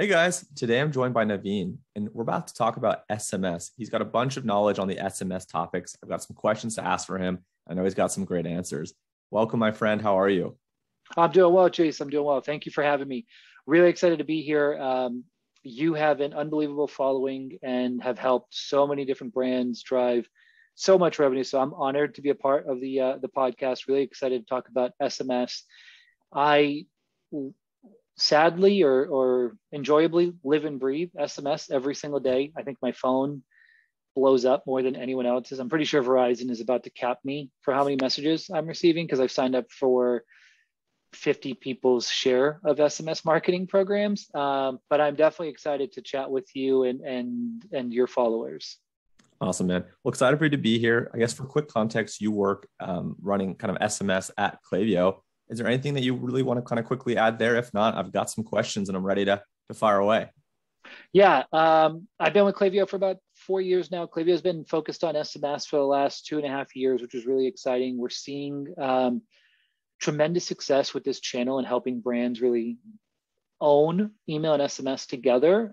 Hey guys, today I'm joined by Navin, and we're about to talk about SMS. He's got a bunch of knowledge on the SMS topics. I've got some questions to ask for him. I know he's got some great answers. Welcome, my friend. How are you? I'm doing well, Chase. I'm doing well. Thank you for having me. Really excited to be here. You have an unbelievable following and have helped so many different brands drive so much revenue. So I'm honored to be a part of the podcast. Really excited to talk about SMS. I sadly or enjoyably live and breathe SMS every single day. I think my phone blows up more than anyone else's. I'm pretty sure Verizon is about to cap me for how many messages I'm receiving because I've signed up for 50 people's share of SMS marketing programs. But I'm definitely excited to chat with you and your followers. Awesome, man. Well, excited for you to be here. I guess for quick context, you work running kind of SMS at Klaviyo. Is there anything that you really want to kind of quickly add there? If not, I've got some questions and I'm ready to fire away. Yeah, I've been with Klaviyo for about 4 years now. Klaviyo has been focused on SMS for the last 2.5 years, which is really exciting. We're seeing tremendous success with this channel and helping brands really own email and SMS together.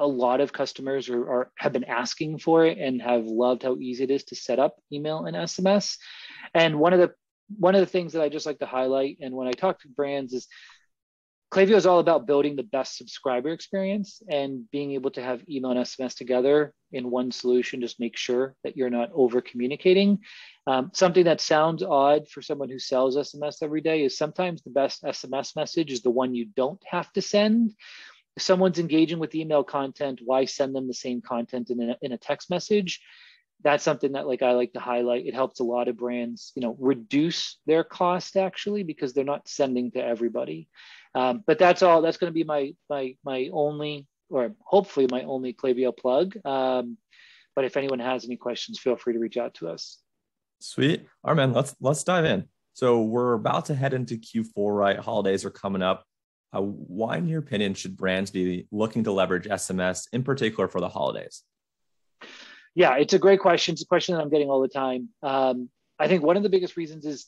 A lot of customers have been asking for it and have loved how easy it is to set up email and SMS. And one of the things that I just like to highlight, and when I talk to brands, is Klaviyo is all about building the best subscriber experience, and being able to have email and SMS together in one solution. Just make sure that you're not over communicating. Something that sounds odd for someone who sells SMS every day is sometimes the best SMS message is the one you don't have to send. If someone's engaging with email content, why send them the same content in a text message? That's something that I like to highlight. It helps a lot of brands, reduce their cost actually, because they're not sending to everybody. But that's all. That's going to be my only, or hopefully my only Klaviyo plug. But if anyone has any questions, feel free to reach out to us. Sweet. All right, man. Let's dive in. So we're about to head into Q4, right? Holidays are coming up. Why, in your opinion, should brands be looking to leverage SMS in particular for the holidays? Yeah, it's a great question. It's a question that I'm getting all the time. I think one of the biggest reasons is,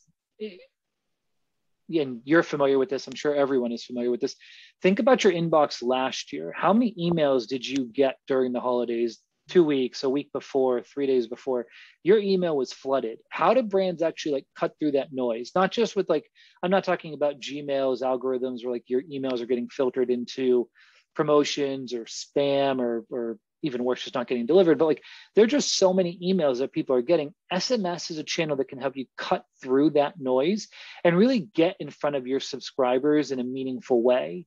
and you're familiar with this, I'm sure everyone is familiar with this. Think about your inbox last year. How many emails did you get during the holidays? 2 weeks, a week before, 3 days before? Your email was flooded. How do brands actually cut through that noise? Not just with I'm not talking about Gmail's algorithms where your emails are getting filtered into promotions or spam or even worse, just not getting delivered. But there are just so many emails that people are getting. SMS is a channel that can help you cut through that noise and really get in front of your subscribers in a meaningful way.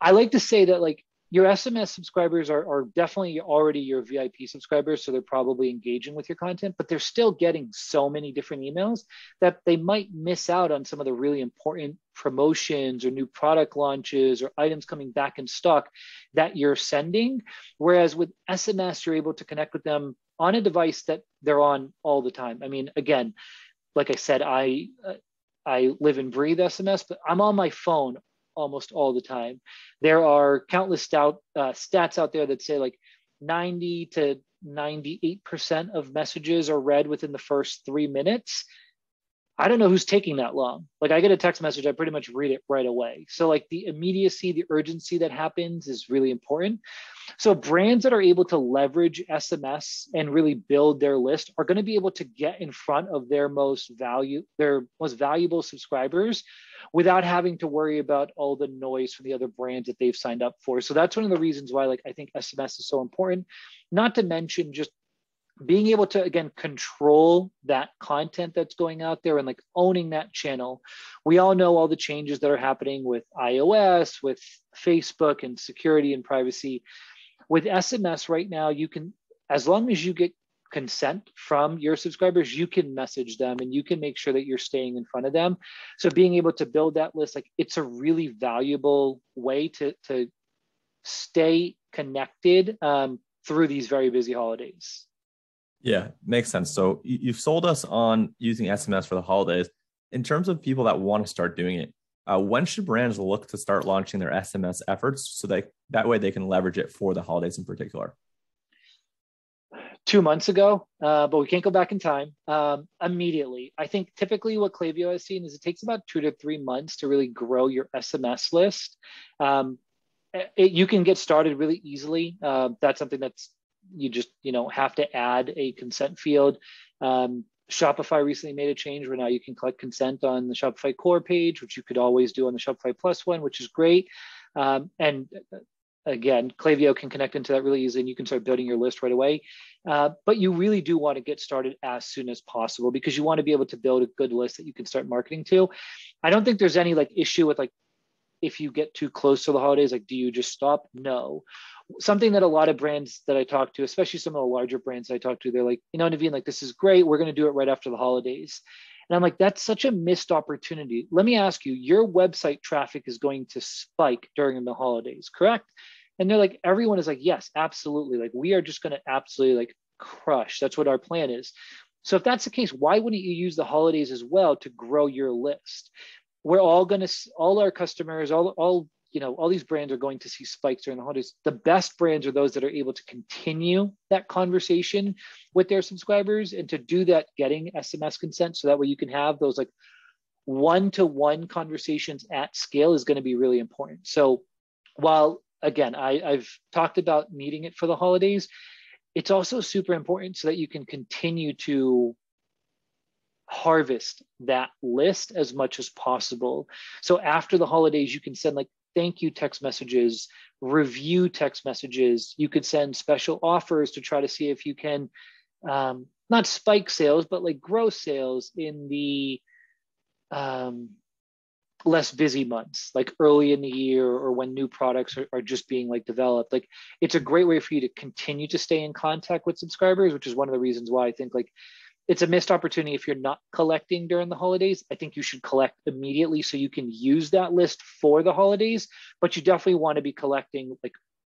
I like to say that your SMS subscribers are definitely already your VIP subscribers, so they're probably engaging with your content, but they're still getting so many different emails that they might miss out on some of the really important promotions or new product launches or items coming back in stock that you're sending. Whereas with SMS, you're able to connect with them on a device that they're on all the time. I mean, again, like I said, I live and breathe SMS, but I'm on my phone almost all the time. There are countless stats out there that say 90 to 98% of messages are read within the first 3 minutes. I don't know who's taking that long. I get a text message, I pretty much read it right away. So the immediacy, the urgency that happens is really important. So brands that are able to leverage SMS and really build their list are going to be able to get in front of their most valuable subscribers without having to worry about all the noise from the other brands that they've signed up for. So that's one of the reasons why I think SMS is so important, not to mention just being able to, again, control that content that's going out there and owning that channel. We all know all the changes that are happening with iOS, with Facebook and security and privacy. With SMS right now, you can, as long as you get consent from your subscribers, you can message them and you can make sure that you're staying in front of them. So being able to build that list, it's a really valuable way to stay connected through these very busy holidays. Yeah, makes sense. So you've sold us on using SMS for the holidays. In terms of people that want to start doing it, when should brands look to start launching their SMS efforts so that way they can leverage it for the holidays in particular? 2 months ago, but we can't go back in time. Immediately, I think typically what Klaviyo has seen is it takes about 2 to 3 months to really grow your SMS list. You can get started really easily. That's something that's you just have to add a consent field. Shopify recently made a change where now you can collect consent on the Shopify core page, which you could always do on the Shopify Plus one, which is great. And again, Klaviyo can connect into that really easily, and you can start building your list right away. But you really do want to get started as soon as possible because you want to be able to build a good list that you can start marketing to. I don't think there's any issue with if you get too close to the holidays, do you just stop? No. Something that a lot of brands that I talk to, especially some of the larger brands I talk to, they're like, Navin, this is great. We're going to do it right after the holidays. And I'm like, that's such a missed opportunity. Let me ask you, your website traffic is going to spike during the holidays, correct? And they're like, everyone is like, yes, absolutely. We are just going to absolutely crush. That's what our plan is. So if that's the case, why wouldn't you use the holidays as well to grow your list? We're all going to, all our customers, all these brands are going to see spikes during the holidays. The best brands are those that are able to continue that conversation with their subscribers, and to do that, getting SMS consent, so that way you can have those one-to-one conversations at scale is going to be really important. So while, again, I've talked about needing it for the holidays, it's also super important so that you can continue to harvest that list as much as possible. So after the holidays, you can send thank you text messages, review text messages. You could send special offers to try to see if you can not spike sales, but grow sales in the less busy months, early in the year, or when new products are just being developed. It's a great way for you to continue to stay in contact with subscribers, which is one of the reasons why I think it's a missed opportunity if you're not collecting during the holidays. I think you should collect immediately so you can use that list for the holidays, but you definitely want to be collecting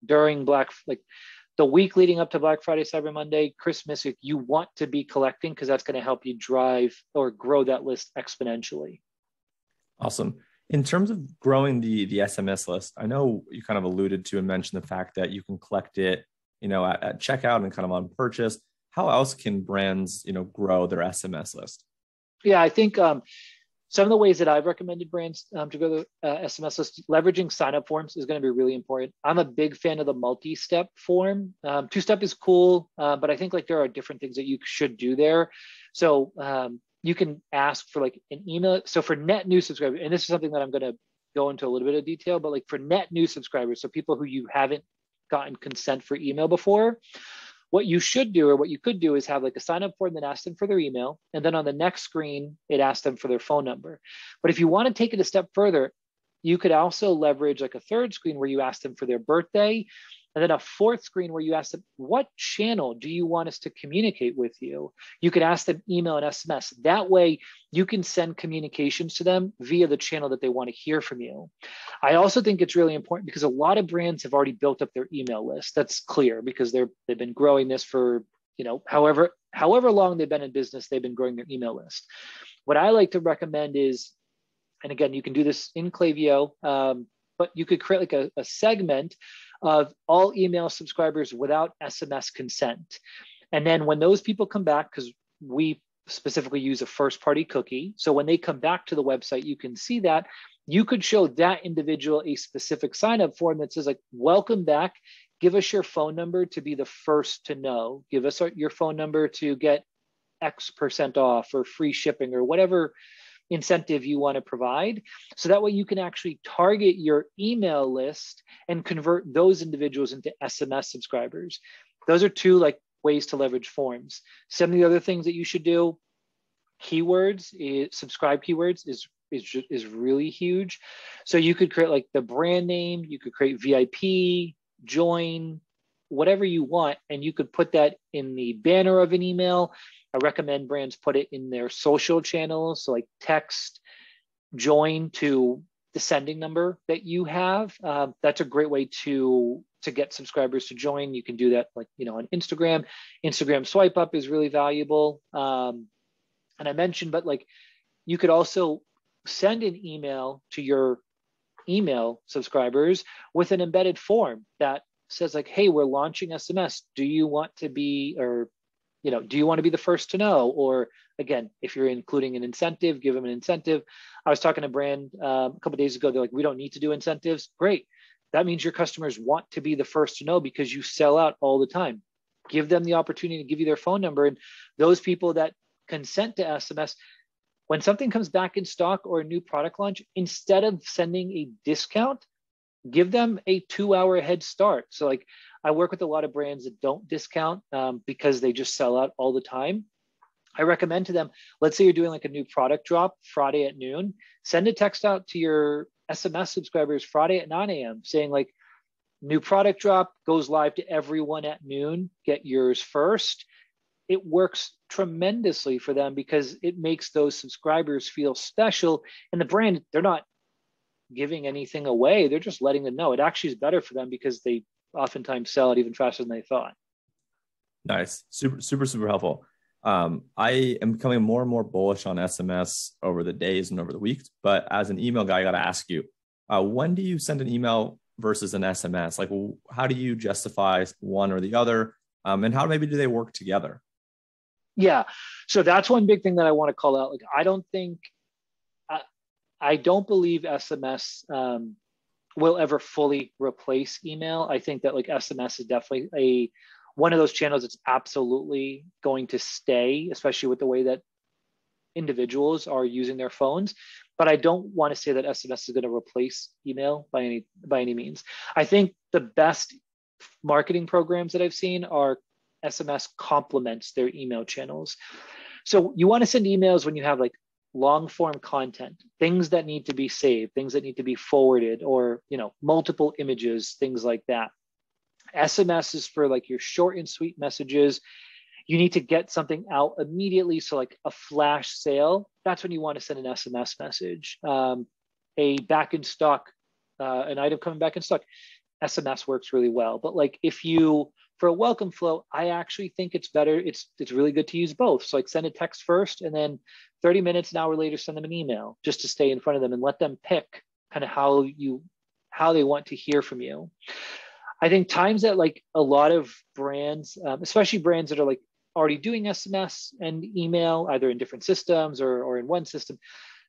during the week leading up to Black Friday, Cyber Monday, Christmas. If you want to be collecting, because that's going to help you drive or grow that list exponentially. Awesome. In terms of growing the SMS list, I know you kind of alluded to and mentioned the fact that you can collect it, at checkout and kind of on purchase. How else can brands, grow their SMS list? Yeah, I think some of the ways that I've recommended brands to grow the SMS list, leveraging sign-up forms is going to be really important. I'm a big fan of the multi-step form. Two-step is cool, but I think there are different things that you should do there. So you can ask for an email. So for net new subscribers, and this is something that I'm going to go into a little bit of detail, but for net new subscribers, so people who you haven't gotten consent for email before, what you should do, or what you could do, is have a sign up form that asks them for their email. And then on the next screen, it asks them for their phone number. But if you want to take it a step further, you could also leverage a third screen where you ask them for their birthday, and then a fourth screen where you ask them, what channel do you want us to communicate with you? You could ask them email and SMS. That way you can send communications to them via the channel that they want to hear from you. I also think it's really important because a lot of brands have already built up their email list. That's clear because they've been growing this for, however long they've been in business, they've been growing their email list. What I like to recommend is, and again, you can do this in Klaviyo, but you could create a segment of all email subscribers without SMS consent. And then when those people come back, because we specifically use a first-party cookie, so when they come back to the website, you can see that. You could show that individual a specific sign-up form that says welcome back, give us your phone number to be the first to know, give us your phone number to get X% off or free shipping or whatever incentive you want to provide. So that way you can actually target your email list and convert those individuals into SMS subscribers. Those are two ways to leverage forms. Some of the other things that you should do, subscribe keywords is really huge. So you could create the brand name, you could create VIP, join, whatever you want, and you could put that in the banner of an email. I recommend brands put it in their social channels, so text, join to the sending number that you have. That's a great way to get subscribers to join. You can do that on Instagram. Instagram swipe up is really valuable. And I mentioned, but you could also send an email to your email subscribers with an embedded form that says hey, we're launching SMS. Do you want to be, do you want to be the first to know? Or again, if you're including an incentive, give them an incentive. I was talking to a brand a couple of days ago. They're we don't need to do incentives. Great. That means your customers want to be the first to know because you sell out all the time. Give them the opportunity to give you their phone number. And those people that consent to SMS, when something comes back in stock or a new product launch, instead of sending a discount, give them a 2-hour head start. So like I work with a lot of brands that don't discount because they just sell out all the time. I recommend to them, let's say you're doing like a new product drop Friday at noon, send a text out to your SMS subscribers Friday at 9 a.m. saying like, new product drop goes live to everyone at noon, get yours first. It works tremendously for them because it makes those subscribers feel special. And the brand, they're not giving anything away. They're just letting them know. It actually is better for them because they oftentimes sell it even faster than they thought. Nice. Super helpful. I am becoming more and more bullish on SMS over the days and over the weeks. But as an email guy, I got to ask you, when do you send an email versus an SMS? Like, how do you justify one or the other? And how maybe do they work together? Yeah. So that's one big thing that I want to call out. Like, I don't believe SMS will ever fully replace email. I think that like SMS is definitely one of those channels that's absolutely going to stay, especially with the way that individuals are using their phones. But I don't want to say that SMS is going to replace email by any means. I think the best marketing programs that I've seen are SMS complements their email channels. So you want to send emails when you have like long form content, things that need to be saved, things that need to be forwarded, or multiple images, things like that. SMS is for like your short and sweet messages. You need to get something out immediately. So like a flash sale, that's when you want to send an SMS message. A back in stock, an item coming back in stock, SMS works really well. But like for a welcome flow, I actually think it's better. It's really good to use both. So like send a text first and then 30 minutes, an hour later, send them an email just to stay in front of them and let them pick kind of how they want to hear from you. I think times that like a lot of brands, especially brands that are like already doing SMS and email, either in different systems or in one system,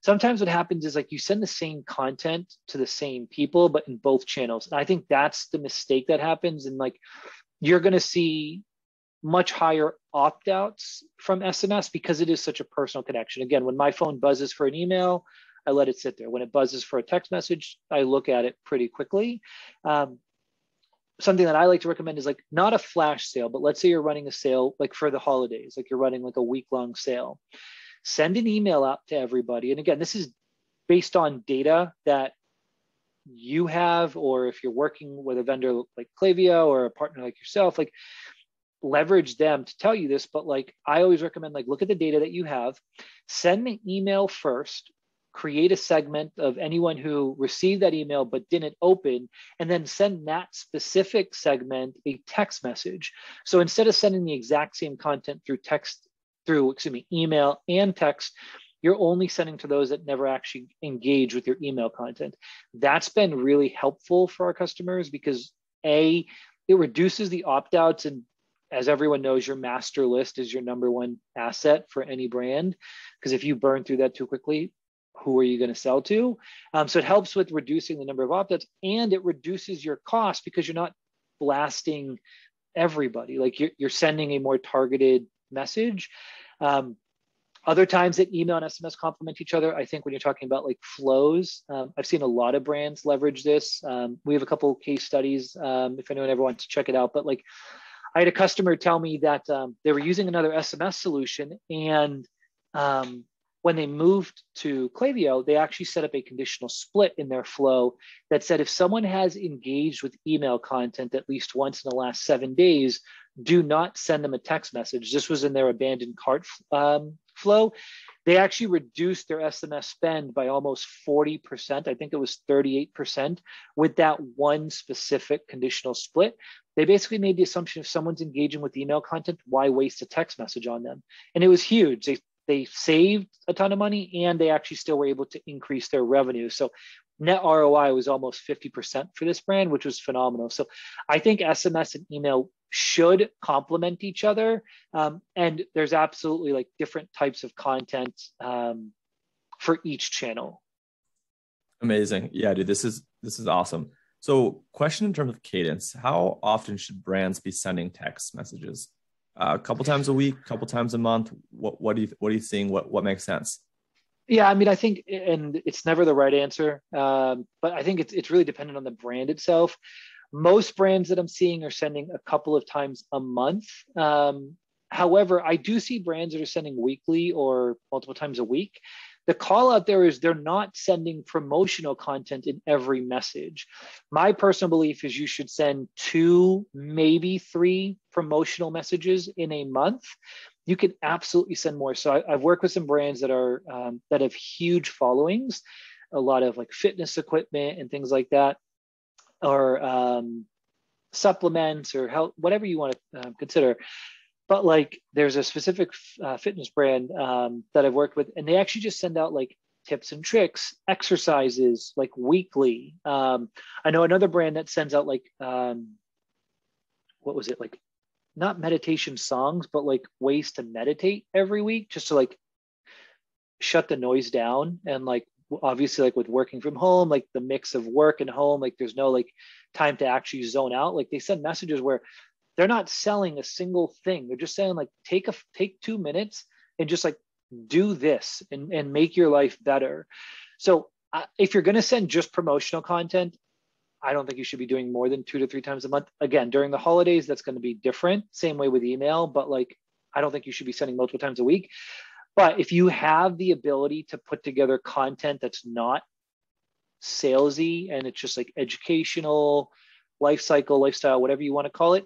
sometimes what happens is like you send the same content to the same people, but in both channels. And I think that's the mistake that happens. And like, you're going to see much higher opt-outs from SMS because it is such a personal connection. Again, when my phone buzzes for an email, I let it sit there. When it buzzes for a text message, I look at it pretty quickly. Something that I like to recommend is like not a flash sale, but let's say you're running a sale like for the holidays, like you're running like a week-long sale. Send an email out to everybody. And again, this is based on data that you have, or if you're working with a vendor like Klaviyo or a partner like yourself, like leverage them to tell you this. But like I always recommend, like look at the data that you have, send an email first, create a segment of anyone who received that email but didn't open, and then send that specific segment a text message. So instead of sending the exact same content through email and text, you're only sending to those that never actually engage with your email content. That's been really helpful for our customers because it reduces the opt-outs. And as everyone knows, your master list is your number one asset for any brand. Because if you burn through that too quickly, who are you going to sell to? So it helps with reducing the number of opt-outs, and it reduces your cost because you're not blasting everybody. Like you're sending a more targeted message. Other times that email and SMS complement each other, I think when you're talking about like flows, I've seen a lot of brands leverage this. We have a couple of case studies if anyone ever wants to check it out. But like I had a customer tell me that they were using another SMS solution, and when they moved to Klaviyo, they actually set up a conditional split in their flow that said if someone has engaged with email content at least once in the last 7 days, do not send them a text message. This was in their abandoned cart flow. They actually reduced their SMS spend by almost 40%. I think it was 38% with that one specific conditional split. They basically made the assumption if someone's engaging with email content, why waste a text message on them? And it was huge. They saved a ton of money, and they actually still were able to increase their revenue. So net ROI was almost 50% for this brand, which was phenomenal. So I think SMS and email should complement each other. And there's absolutely like different types of content for each channel. Amazing. Yeah, dude, this is awesome. So, question in terms of cadence: how often should brands be sending text messages? A couple times a week, couple times a month. What are you seeing? What makes sense? Yeah, I mean, I think, and it's never the right answer, but I think it's really dependent on the brand itself. Most brands that I'm seeing are sending a couple of times a month. However, I do see brands that are sending weekly or multiple times a week. The call out there is they're not sending promotional content in every message. My personal belief is you should send 2, maybe 3 promotional messages in a month. You can absolutely send more. So I've worked with some brands that are that have huge followings, a lot of like fitness equipment and things like that, or supplements or health, whatever you want to consider. But like, there's a specific fitness brand that I've worked with, and they actually just send out like tips and tricks, exercises, like weekly. I know another brand that sends out like, what was it, like, not meditation songs, but like ways to meditate every week, just to like shut the noise down. And like, obviously, like with working from home, like the mix of work and home, like there's no like time to actually zone out. Like they send messages where they're not selling a single thing. They're just saying like, take 2 minutes and just like do this and make your life better. So if you're going to send just promotional content, I don't think you should be doing more than 2 to 3 times a month. Again, during the holidays, that's going to be different. Same way with email, but like, I don't think you should be sending multiple times a week. But if you have the ability to put together content that's not salesy and it's just like educational, life cycle, lifestyle, whatever you want to call it,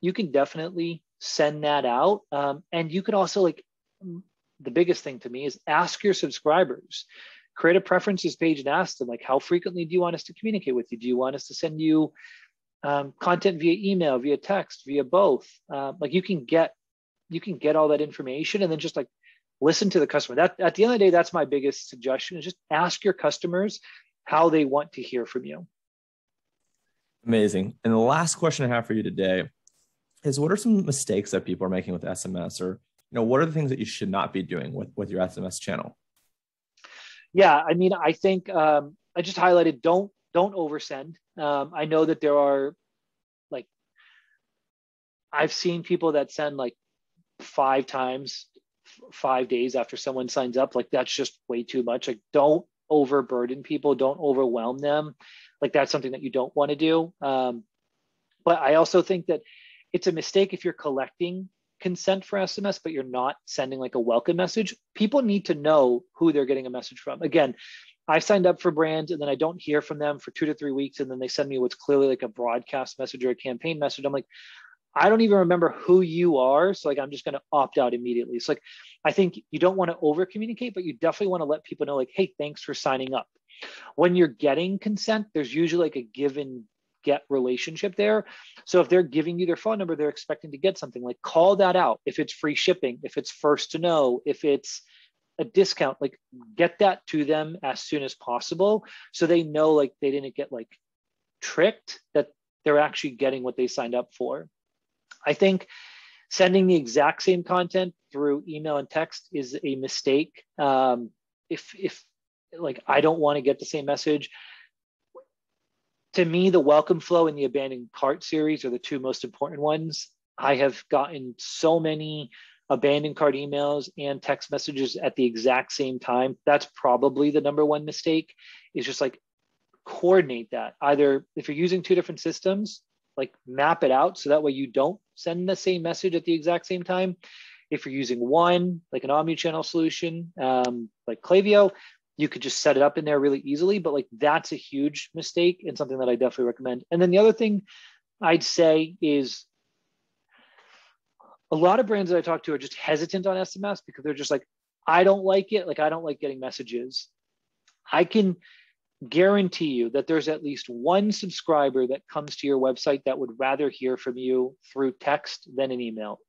you can definitely send that out. And you can also, like, the biggest thing to me is ask your subscribers. Create a preferences page and ask them, like, how frequently do you want us to communicate with you? Do you want us to send you content via email, via text, via both? Like you can get all that information and then just like listen to the customer. That at the end of the day, that's my biggest suggestion, is just ask your customers how they want to hear from you. Amazing. And the last question I have for you today is, what are some mistakes that people are making with SMS, or what are the things that you should not be doing with your SMS channel? Yeah, I mean, I think I just highlighted don't oversend. I know that there are, like, I've seen people that send like 5 times 5 days after someone signs up. Like that's just way too much. Like don't overburden people, don't overwhelm them. Like that's something that you don't want to do. But I also think that it's a mistake if you're collecting consent for SMS, but you're not sending like a welcome message. People need to know who they're getting a message from. Again, I've signed up for brands and then I don't hear from them for 2 to 3 weeks. And then they send me what's clearly like a broadcast message or a campaign message. I'm like, I don't even remember who you are. So like, I'm just going to opt out immediately. It's like, I think you don't want to over communicate, but you definitely want to let people know like, hey, thanks for signing up. When you're getting consent, there's usually like a give and get relationship there. So if they're giving you their phone number, they're expecting to get something. Like call that out. If it's free shipping, if it's first to know, if it's a discount, like get that to them as soon as possible, so they know like they didn't get like tricked, that they're actually getting what they signed up for. I think sending the exact same content through email and text is a mistake. If like, I don't want to get the same message. To me, the welcome flow and the abandoned cart series are the 2 most important ones. I have gotten so many abandoned cart emails and text messages at the exact same time. That's probably the number 1 mistake, is just like coordinate that. Either if you're using 2 different systems, like map it out so that way you don't send the same message at the exact same time. If you're using one, like an omni-channel solution, like Klaviyo, you could just set it up in there really easily. But like, that's a huge mistake and something that I definitely recommend. And then the other thing I'd say is, a lot of brands that I talk to are just hesitant on SMS because they're just like, I don't like it. Like, I don't like getting messages. I can guarantee you that there's at least 1 subscriber that comes to your website that would rather hear from you through text than an email.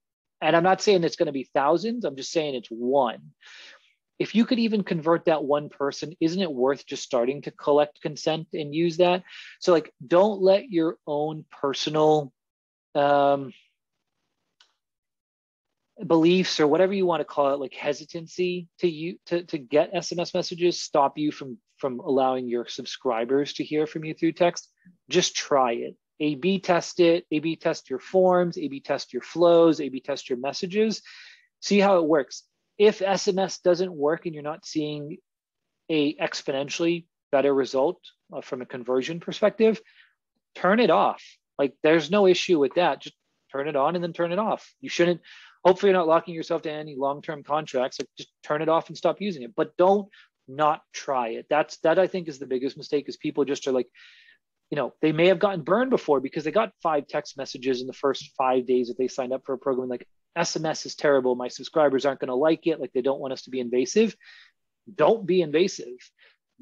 And I'm not saying it's going to be thousands. I'm just saying it's 1. If you could even convert that 1 person, isn't it worth just starting to collect consent and use that? So like, don't let your own personal beliefs or whatever you want to call it, like hesitancy to get SMS messages, stop you from allowing your subscribers to hear from you through text. Just try it. A/B test it. A/B test your forms. A/B test your flows. A/B test your messages. See how it works. If SMS doesn't work and you're not seeing a exponentially better result from a conversion perspective, turn it off. Like, there's no issue with that. Just turn it on and then turn it off. You shouldn't, hopefully you're not locking yourself to any long-term contracts. Like, just turn it off and stop using it, but don't not try it. That I think is the biggest mistake, is people just are like, they may have gotten burned before because they got 5 text messages in the first 5 days that they signed up for a program. Like, SMS is terrible. My subscribers aren't going to like it. Like, they don't want us to be invasive. Don't be invasive.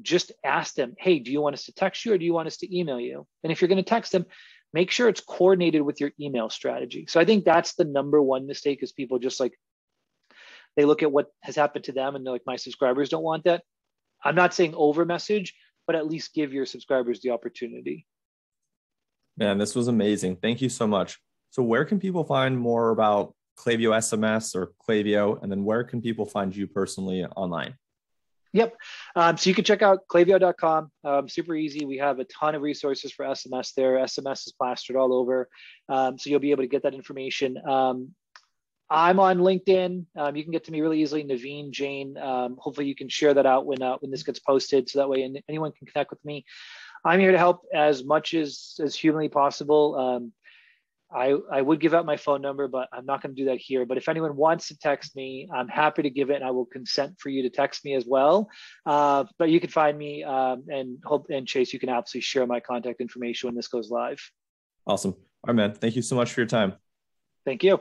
Just ask them, hey, do you want us to text you or do you want us to email you? And if you're going to text them, make sure it's coordinated with your email strategy. So I think that's the number one mistake, is people just like, they look at what has happened to them and they're like, my subscribers don't want that. I'm not saying over message, but at least give your subscribers the opportunity. Man, this was amazing. Thank you so much. So where can people find more about Klaviyo SMS or Klaviyo? And then where can people find you personally online? Yep. So you can check out klaviyo.com. Super easy. We have a ton of resources for SMS there. SMS is plastered all over. So you'll be able to get that information. I'm on LinkedIn. You can get to me really easily, Navin Jain. Hopefully you can share that out when this gets posted, so that way anyone can connect with me. I'm here to help as much as humanly possible. I would give out my phone number, but I'm not going to do that here. But if anyone wants to text me, I'm happy to give it, and I will consent for you to text me as well. But you can find me, and Chase, you can absolutely share my contact information when this goes live. Awesome. All right, man. Thank you so much for your time. Thank you.